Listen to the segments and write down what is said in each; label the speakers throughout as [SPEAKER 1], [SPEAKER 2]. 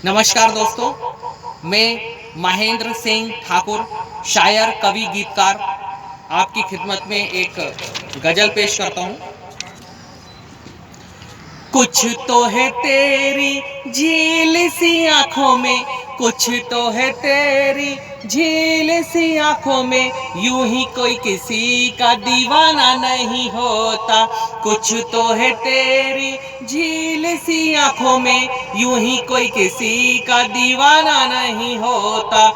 [SPEAKER 1] नमस्कार दोस्तों, मैं महेंद्र सिंह ठाकुर, शायर, कवि, गीतकार आपकी खिदमत में एक गज़ल पेश करता हूँ। कुछ तो है तेरी झील सी आँखों में, कुछ तो है तेरी झील सी आँखों में, यूं ही कोई किसी का दीवाना नहीं होता। कुछ तो है तेरी झील सी आँखों में, यूं ही कोई किसी का दीवाना नहीं होता।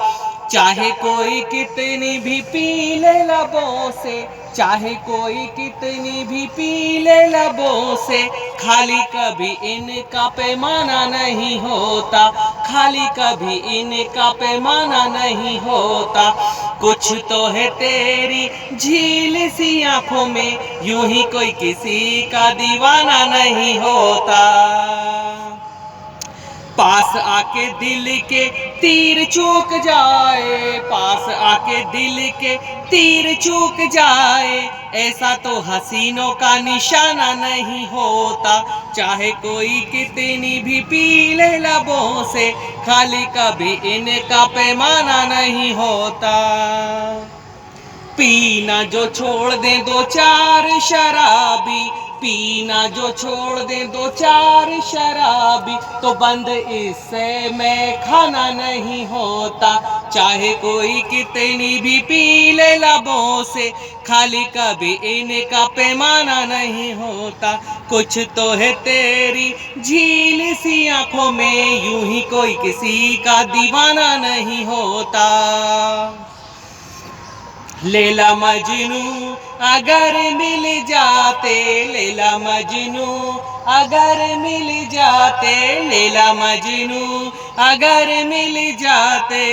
[SPEAKER 1] चाहे कोई कितनी भी पी ले लबों से, चाहे कोई कितनी भी पी ले लबों से, खाली कभी इनका पैमाना नहीं होता, खाली कभी इनका पैमाना नहीं होता। कुछ तो है तेरी झील सी आँखों में, यूं ही कोई किसी का दीवाना नहीं होता। पास आके दिल के तीर चूक जाए, पास आके दिल के तीर चूक जाए, ऐसा तो हसीनों का निशाना नहीं होता। चाहे कोई कितनी भी पी ले लबों से, खाली कभी इनका पैमाना नहीं होता। पीना जो छोड़ दे दो चार शराबी, पीना जो छोड़ दे दो चार शराबी, तो बंद इससे मैं खाना नहीं होता। चाहे कोई कितनी भी पी ले लबों से, खाली कभी इनका पैमाना नहीं होता। कुछ तो है तेरी झील सी आँखों में, यूं ही कोई किसी का दीवाना नहीं होता। लैला मजनू अगर मिल जाते, लैला मजनू अगर मिल जाते, लैला मजनू अगर मिल जाते,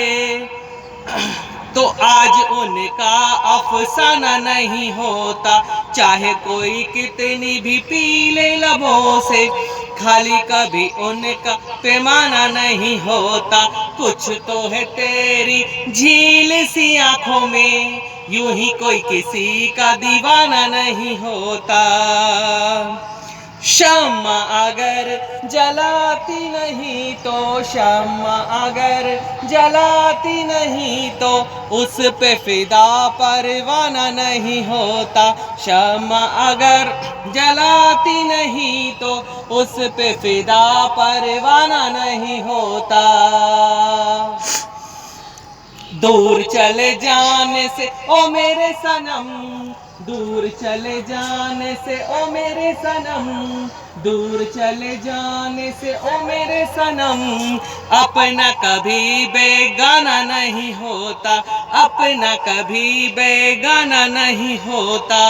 [SPEAKER 1] तो आज उनका अफसाना नहीं होता। चाहे कोई कितनी भी पी ले लबों से, खाली कभी उनका पैमाना नहीं होता। कुछ तो है तेरी झील सी आँखों में, यूं ही कोई किसी का दीवाना नहीं होता। शम्मा अगर जलाती नहीं तो, शम्मा अगर जलाती नहीं तो, उस पे फिदा परवाना नहीं होता। शम्मा अगर जलाती नहीं तो, उस पे फिदा परवाना नहीं होता। दूर चले जाने से ओ मेरे सनम, दूर चले जाने से ओ मेरे सनम, दूर चले जाने से ओ मेरे सनम, अपना कभी बेगाना नहीं होता, अपना कभी बेगाना नहीं होता।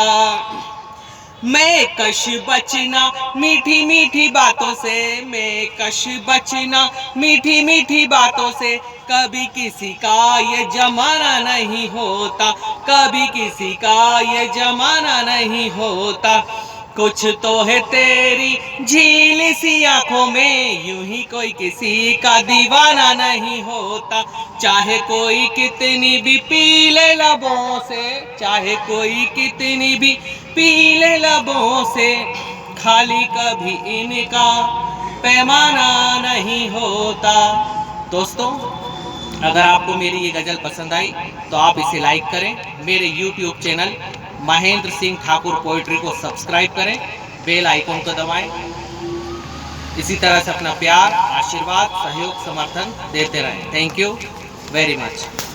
[SPEAKER 1] मैं कश बचना मीठी मीठी बातों से, मैं कश बचना मीठी मीठी बातों से, कभी किसी का ये जमाना नहीं होता, कभी किसी का ये जमाना नहीं होता। कुछ तो है तेरी झील सी आँखों में, यूं ही कोई किसी का दीवाना नहीं होता। चाहे कोई कितनी भी पी ले लबों से, चाहे कोई कितनी भी पी ले लबों से, खाली कभी इनका पैमाना नहीं होता। दोस्तों, अगर आपको मेरी ये गज़ल पसंद आई तो आप इसे लाइक करें, मेरे YouTube channel Mahendra Singh Thakur poetry को सब्सक्राइब करें, बेल आइकन को दबाएं। इसी तरह से अपना प्यार, आशीर्वाद, सहयोग, समर्थन देते रहें। Thank you very much.